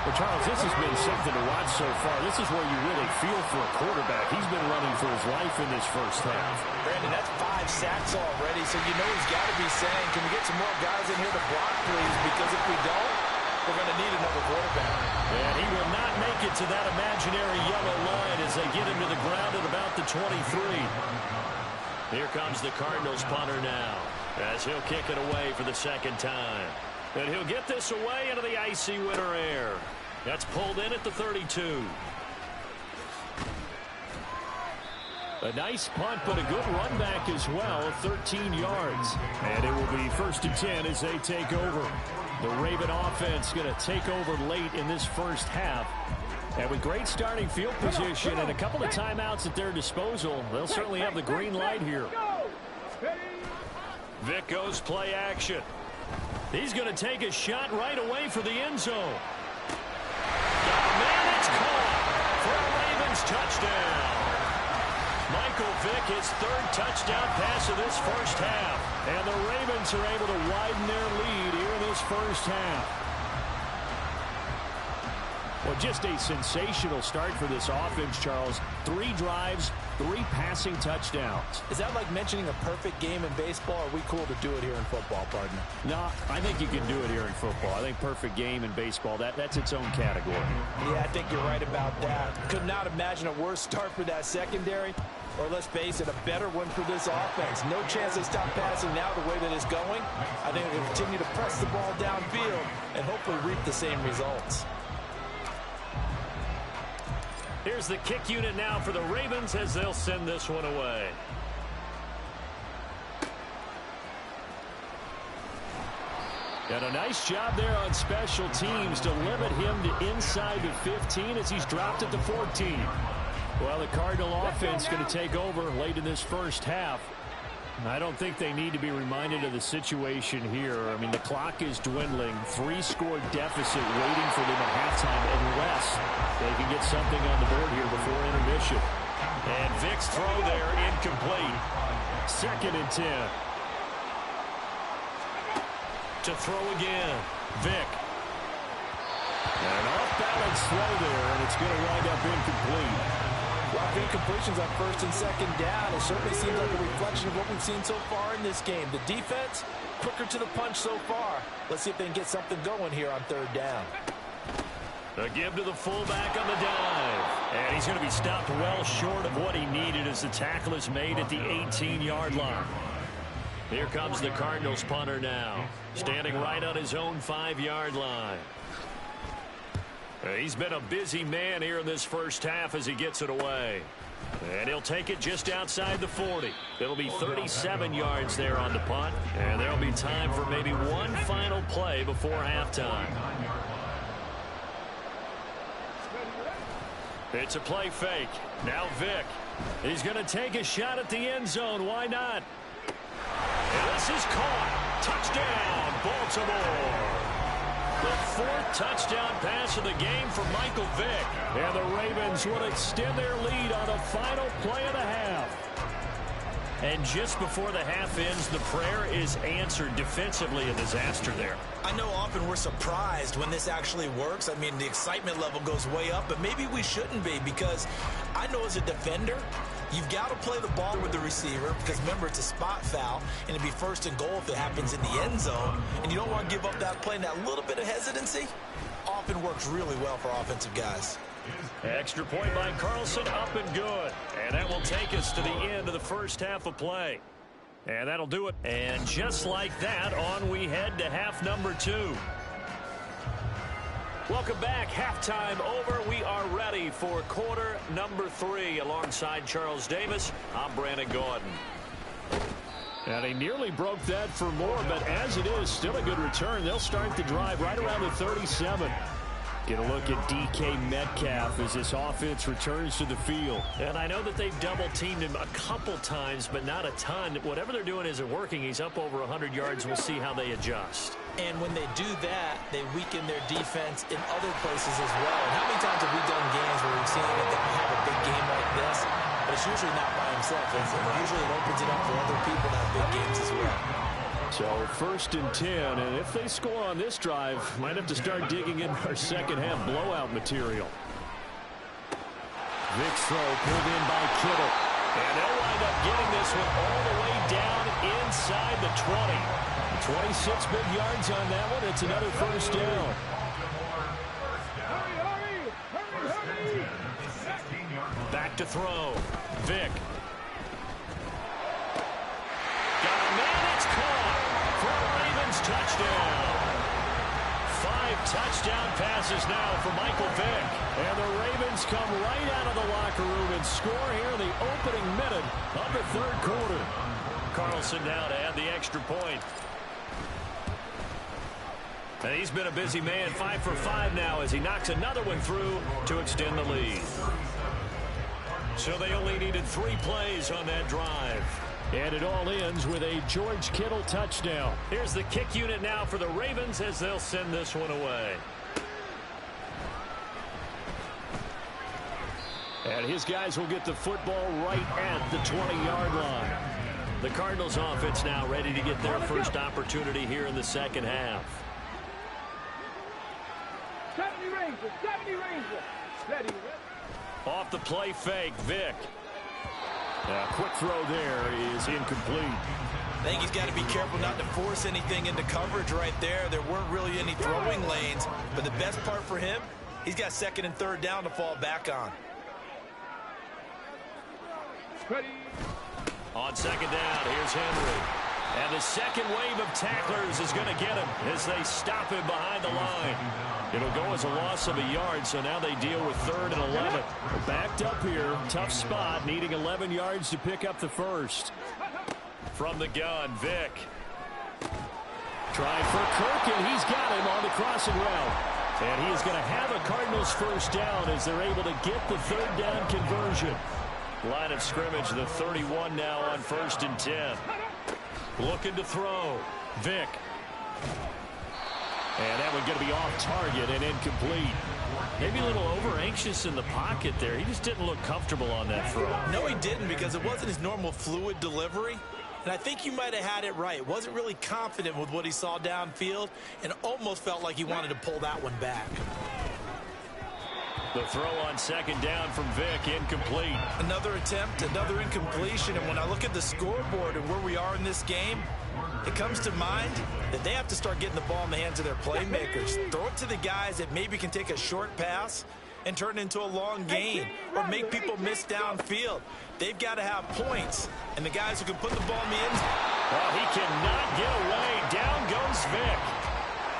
Speaker 1: Well, Charles, this has been something to watch so far. This is where you really feel for a quarterback. He's been running for his life in this first half.
Speaker 2: Brandon, that's 5 sacks already, so you know he's got to be saying, can we get some more guys in here to block, please? Because if we don't, we're going to need another quarterback.
Speaker 1: And he will not make it to that imaginary yellow line as they get him to the ground at about the 23. Here comes the Cardinals punter now as he'll kick it away for the second time. And he'll get this away into the icy winter air. That's pulled in at the 32. A nice punt, but a good run back as well, 13 yards. And it will be 1st and 10 as they take over. The Raven offense going to take over late in this first half. And with great starting field position and a couple of timeouts at their disposal, they'll certainly have the green light here. Vick goes play action. He's going to take a shot right away for the end zone. Oh, man, it's caught for a Ravens touchdown. Michael Vick, his 3rd touchdown pass of this first half. And the Ravens are able to widen their lead here in this first half. Well, just a sensational start for this offense, Charles. 3 drives, 3 passing touchdowns.
Speaker 2: Is that like mentioning a perfect game in baseball? Or are we cool to do it here in football, partner?
Speaker 1: No, I think you can do it here in football. I think perfect game in baseball, that's its own category.
Speaker 2: Yeah, I think you're right about that. Could not imagine a worse start for that secondary. Or let's face it, a better one for this offense. No chance they stop passing now the way that it's going. I think they'll continue to press the ball downfield and hopefully reap the same results.
Speaker 1: Here's the kick unit now for the Ravens as they'll send this one away. And a nice job there on special teams to limit him to inside the 15 as he's dropped at the 14. Well, the Cardinal offense going to take over late in this first half. I don't think they need to be reminded of the situation here. I mean, the clock is dwindling. 3-score deficit waiting for them at halftime unless they can get something on the board here before intermission. And Vic's throw there incomplete. 2nd and 10. To throw again. Vic. An off-balance throw there, and it's going to wind up incomplete.
Speaker 2: Rough incompletions on 1st and 2nd down. It certainly seems like a reflection of what we've seen so far in this game. The defense, quicker to the punch so far. Let's see if they can get something going here on 3rd down.
Speaker 1: A give to the fullback on the dive. And he's going to be stopped well short of what he needed as the tackle is made at the 18-yard line. Here comes the Cardinals punter now, standing right on his own 5-yard line. He's been a busy man here in this first half as he gets it away. And he'll take it just outside the 40. It'll be 37 yards there on the punt. And there'll be time for maybe one final play before halftime. It's a play fake. Now Vic. He's going to take a shot at the end zone. Why not? And this is caught. Touchdown, Baltimore. The 4th touchdown pass of the game for Michael Vick. And the Ravens will extend their lead on the final play of the half. And just before the half ends, the prayer is answered. Defensively, a disaster there.
Speaker 2: I know often we're surprised when this actually works. I mean, the excitement level goes way up, but maybe we shouldn't be, because I know as a defender, you've got to play the ball with the receiver, because remember, it's a spot foul, and it'd be 1st and goal if it happens in the end zone, and you don't want to give up that play. And that little bit of hesitancy often works really well for offensive guys.
Speaker 1: Extra point by Carlson, up and good. And that will take us to the end of the first half of play. And that'll do it. And just like that, on we head to half number 2. Welcome back. Halftime over. We are ready for quarter number 3. Alongside Charles Davis, I'm Brandon Gordon. And he nearly broke that for more, but as it is, still a good return. They'll start the drive right around the 37. Get a look at DK Metcalf as this offense returns to the field. And I know that they've double-teamed him a couple times, but not a ton. Whatever they're doing isn't working. He's up over 100 yards. We'll see how they adjust.
Speaker 2: And when they do that, they weaken their defense in other places as well. And how many times have we done games where we've seen that they have a big game like this, but it's usually not by himself, is it? Usually it opens it up for other people to have big games as well.
Speaker 1: So 1st and 10, and if they score on this drive, might have to start digging in our second half blowout material. Vic's throw pulled in by Kittle. And they'll wind up getting this one all the way down inside the 20. 26 big yards on that one. It's another 1st down. Back to throw. Vic. Got a man, it's caught for a Ravens touchdown. 5 touchdown passes now for Michael Vick. And the Ravens come right out of the locker room and score here in the opening minute of the 3rd quarter. Carlson now to add the extra point. And he's been a busy man, 5 for 5 now as he knocks another one through to extend the lead. So they only needed 3 plays on that drive. And it all ends with a George Kittle touchdown. Here's the kick unit now for the Ravens as they'll send this one away. And his guys will get the football right at the 20-yard line. The Cardinals offense now ready to get their first opportunity here in the second half.
Speaker 3: 70 Rangers, 70 Rangers. Steady.
Speaker 1: Off the play fake, Vic. Quick throw there is incomplete.
Speaker 2: I think he's got to be careful not to force anything into coverage right there. There weren't really any throwing lanes, but the best part for him, he's got 2nd and 3rd down to fall back on.
Speaker 3: Ready.
Speaker 1: On 2nd down, here's Henry. And the second wave of tacklers is going to get him as they stop him behind the line. It'll go as a loss of a yard, so now they deal with 3rd and 11. Backed up here, tough spot, needing 11 yards to pick up the first. From the gun, Vic. Trying for Kirk, and he's got him on the crossing route. And he is going to have a Cardinals first down as they're able to get the third down conversion. Line of scrimmage, the 31 now on 1st and 10. Looking to throw. Vick. And that one going to be off target and incomplete. Maybe a little over-anxious in the pocket there. He just didn't look comfortable on that throw.
Speaker 2: No, he didn't, because it wasn't his normal fluid delivery. And I think you might have had it right. Wasn't really confident with what he saw downfield and almost felt like he wanted to pull that one back.
Speaker 1: The throw on 2nd down from Vick, incomplete.
Speaker 2: Another attempt, another incompletion. And when I look at the scoreboard and where we are in this game, it comes to mind that they have to start getting the ball in the hands of their playmakers. Throw it to the guys that maybe can take a short pass and turn it into a long gain or make people miss downfield. They've got to have points, and the guys who can put the ball in the end zone.
Speaker 1: Well, he cannot get away. Down goes Vick.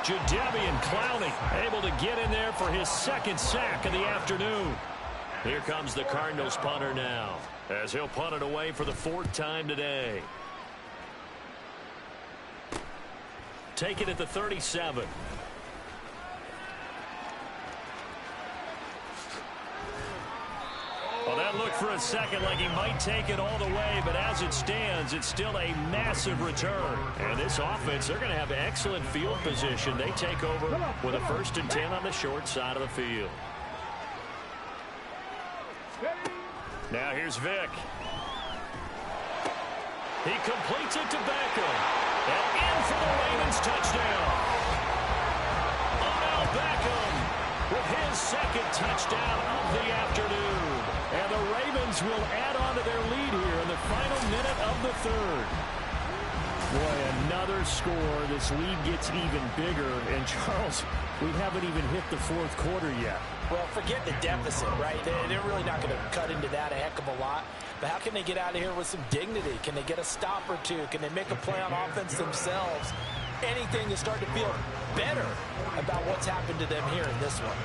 Speaker 1: Jadeveon Clowney able to get in there for his 2nd sack of the afternoon. Here comes the Cardinals punter now, as he'll punt it away for the 4th time today. Take it at the 37. Well, that looked for a second like he might take it all the way, but as it stands, it's still a massive return. And this offense, they're going to have excellent field position. They take over with a 1st and 10 on the short side of the field. Now here's Vick. He completes it to Beckham. And in for the Ravens touchdown. Odell Beckham with his 2nd touchdown of the afternoon. And the Ravens will add on to their lead here in the final minute of the 3rd. Boy, another score. This lead gets even bigger. And, Charles, we haven't even hit the 4th quarter yet.
Speaker 2: Well, forget the deficit, right? They're really not going to cut into that a heck of a lot. But how can they get out of here with some dignity? Can they get a stop or two? Can they make a play on offense themselves? Anything to start to feel better about what's happened to them here in this one.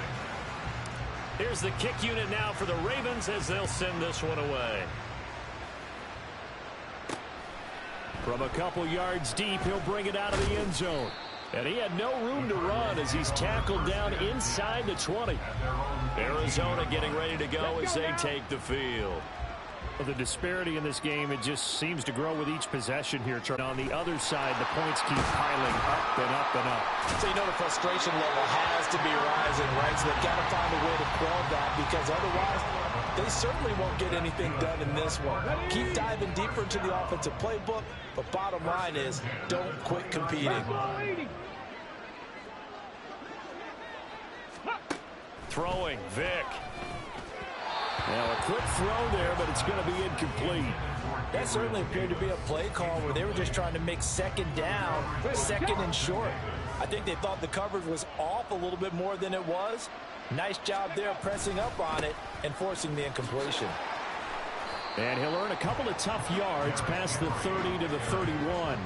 Speaker 1: Here's the kick unit now for the Ravens as they'll send this one away. From a couple yards deep, he'll bring it out of the end zone. And he had no room to run as he's tackled down inside the 20. Arizona getting ready to go as they take the field.
Speaker 4: Well, the disparity in this game, it just seems to grow with each possession here. On the other side, the points keep piling up and up and up.
Speaker 2: So you know the frustration level has to be rising, right? So they've got to find a way to quell that, because otherwise they certainly won't get anything done in this one. Keep diving deeper into the offensive playbook, but bottom line is don't quit competing.
Speaker 1: Throwing, Vick. Now a quick throw there, but it's going to be incomplete.
Speaker 2: That certainly appeared to be a play call where they were just trying to make 2nd down, 2nd and short. I think they thought the coverage was off a little bit more than it was. Nice job there pressing up on it and forcing the incompletion.
Speaker 1: And he'll earn a couple of tough yards past the 30 to the 31.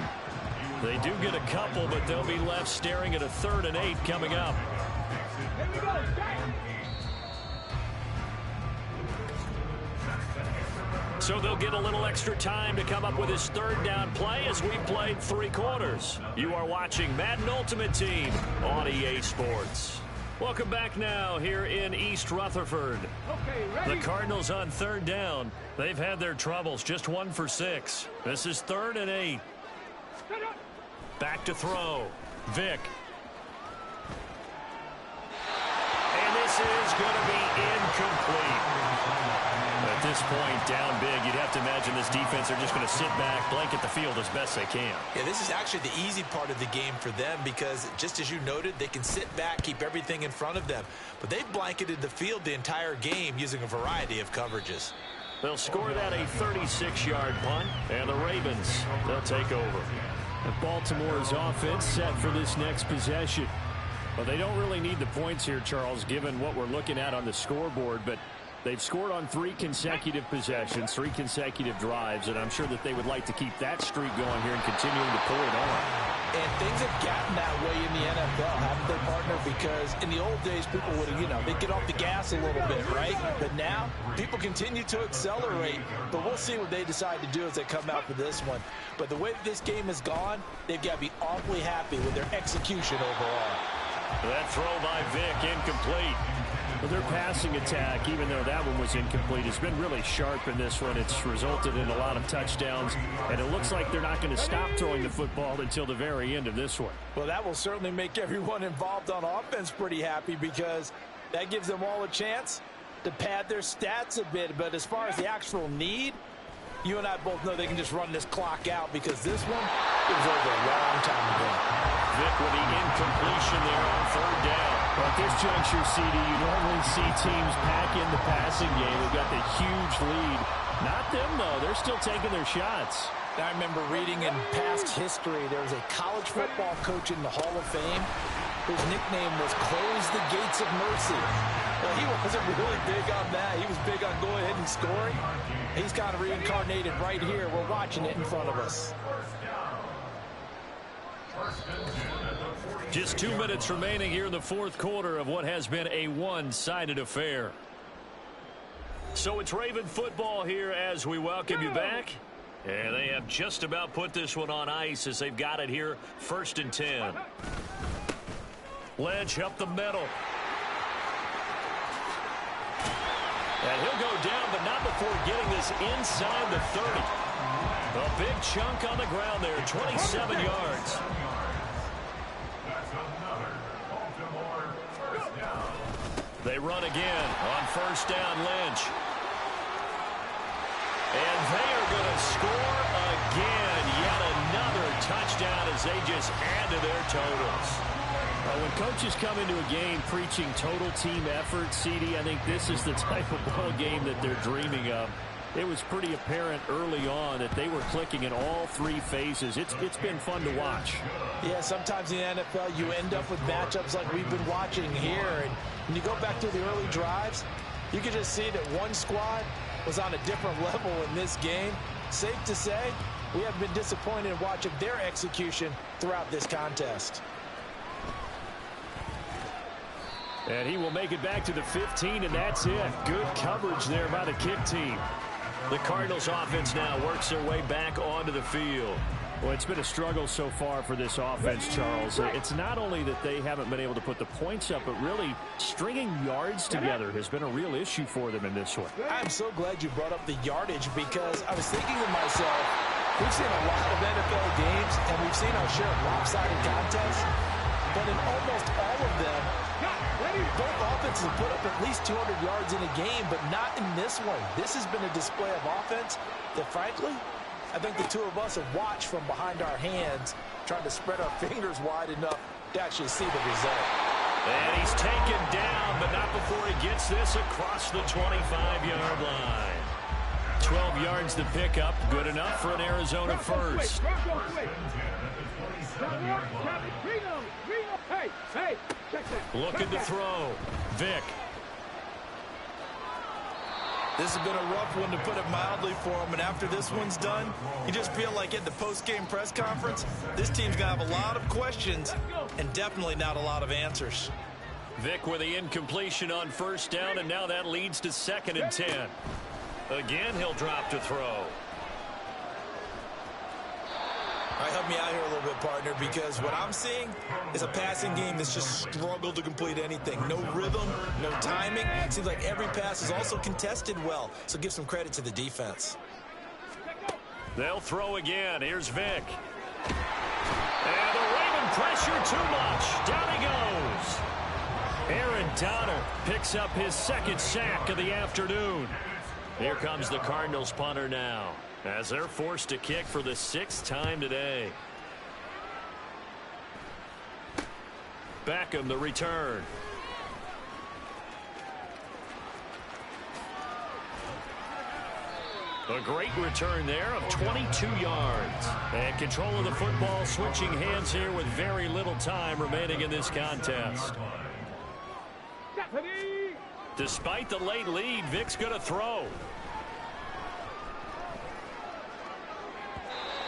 Speaker 1: They do get a couple, but they'll be left staring at a 3rd and 8 coming up. So they'll get a little extra time to come up with his 3rd down play as we played 3 quarters. You are watching Madden Ultimate Team on EA Sports. Welcome back now here in East Rutherford. The Cardinals on 3rd down. They've had their troubles, just 1 for 6. This is 3rd and 8. Back to throw. Vick. And this is going to be incomplete. At this point, down big, you'd have to imagine this defense are just going to sit back, blanket the field as best they can.
Speaker 2: Yeah, this is actually the easy part of the game for them because, just as you noted, they can sit back, keep everything in front of them. But they've blanketed the field the entire game using a variety of coverages.
Speaker 1: They'll score that a 36-yard punt, and the Ravens, they'll take over. And Baltimore's offense set for this next possession. Well, they don't really need the points here, Charles, given what we're looking at on the scoreboard, but they've scored on 3 consecutive possessions, 3 consecutive drives, and I'm sure that they would like to keep that streak going here and continuing to pull it on.
Speaker 2: And things have gotten that way in the NFL, haven't they, partner? Because in the old days, people would, they'd get off the gas a little bit, right? But now, people continue to accelerate, but we'll see what they decide to do as they come out for this one. But the way that this game has gone, they've got to be awfully happy with their execution overall.
Speaker 1: That throw by Vic, incomplete.
Speaker 4: Well, their passing attack, even though that one was incomplete, has been really sharp in this one. It's resulted in a lot of touchdowns, and it looks like they're not going to stop throwing the football until the very end of this one.
Speaker 2: Well, that will certainly make everyone involved on offense pretty happy because that gives them all a chance to pad their stats a bit. But as far as the actual need, you and I both know they can just run this clock out because this one, it was over a long time ago.
Speaker 1: Vic with the incompletion there on third down.
Speaker 4: Well, at this juncture, CD, you normally see teams pack in the passing game. They've got the huge lead. Not them, though. They're still taking their shots.
Speaker 2: I remember reading in past history, there was a college football coach in the Hall of Fame whose nickname was Close the Gates of Mercy. Well, he wasn't really big on that. He was big on going ahead and scoring. He's kind of reincarnated right here. We're watching it in front of us.
Speaker 1: Just 2 minutes remaining here in the fourth quarter of what has been a one-sided affair. So it's Raven football here as we welcome you back. And they have just about put this one on ice as they've got it here, 1st and 10. Lynch up the middle. And he'll go down, but not before getting this inside the 30. A big chunk on the ground there, 27 yards. They run again on 1st down, Lynch. And they are going to score again. Yet another touchdown as they just add to their totals.
Speaker 4: When coaches come into a game preaching total team effort, CD, I think this is the type of ball game that they're dreaming of. It was pretty apparent early on that they were clicking in all three phases. It's been fun to watch.
Speaker 2: Yeah, sometimes in the NFL you end up with matchups like we've been watching here. And when you go back to the early drives, you can just see that one squad was on a different level in this game. Safe to say, we have been disappointed in watching their execution throughout this contest.
Speaker 4: And he will make it back to the 15, and that's it. Good coverage there by the kick team.
Speaker 1: The Cardinals offense now works their way back onto the field.
Speaker 4: Well, it's been a struggle so far for this offense, Charles. It's not only that they haven't been able to put the points up, but really stringing yards together has been a real issue for them in this one.
Speaker 2: I'm so glad you brought up the yardage because I was thinking to myself, we've seen a lot of NFL games, and we've seen our share of lopsided contests, but in almost all of them, both offenses have put up at least 200 yards in a game, but not in this one. This has been a display of offense that, frankly, I think the two of us have watched from behind our hands, trying to spread our fingers wide enough to actually see the result.
Speaker 1: And he's taken down, but not before he gets this across the 25-yard line. 12 yards to pick up, good enough for an Arizona first. Looking to throw. Vic.
Speaker 2: This has been a rough one, to put it mildly, for him. And after this one's done, you just feel like at the post-game press conference, this team's going to have a lot of questions and definitely not a lot of answers.
Speaker 1: Vic with the incompletion on 1st down, and now that leads to 2nd and 10. Again, he'll drop to throw.
Speaker 2: All right, help me out here a little bit, partner, because what I'm seeing is a passing game that's just struggled to complete anything. No rhythm, no timing. It seems like every pass is also contested well, so give some credit to the defense.
Speaker 1: They'll throw again. Here's Vic. And the Raven pressure too much. Down he goes. Aaron Donner picks up his 2nd sack of the afternoon. Here comes the Cardinals punter now, as they're forced to kick for the 6th time today. Beckham, the return. A great return there of 22 yards. And control of the football switching hands here with very little time remaining in this contest. Despite the late lead, Vic's going to throw.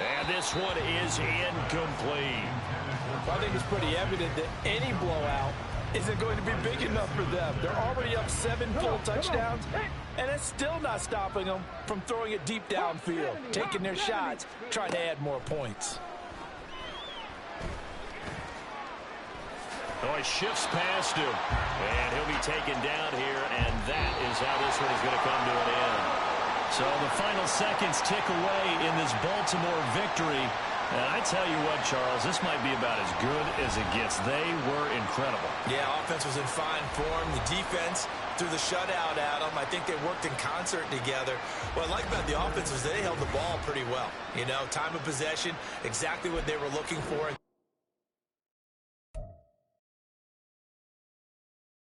Speaker 1: And this one is incomplete.
Speaker 2: I think it's pretty evident that any blowout isn't going to be big enough for them. They're already up 7 full touchdowns, and it's still not stopping them from throwing it deep downfield, taking their shots, trying to add more points.
Speaker 1: Oh, he shifts past him. And he'll be taken down here, and that is how this one is going to come to an end.
Speaker 4: So the final seconds tick away in this Baltimore victory. And I tell you what, Charles, this might be about as good as it gets. They were incredible.
Speaker 2: Yeah, offense was in fine form. The defense threw the shutout at them. I think they worked in concert together. What I like about the offense was they held the ball pretty well. You know, time of possession, exactly what they were looking for.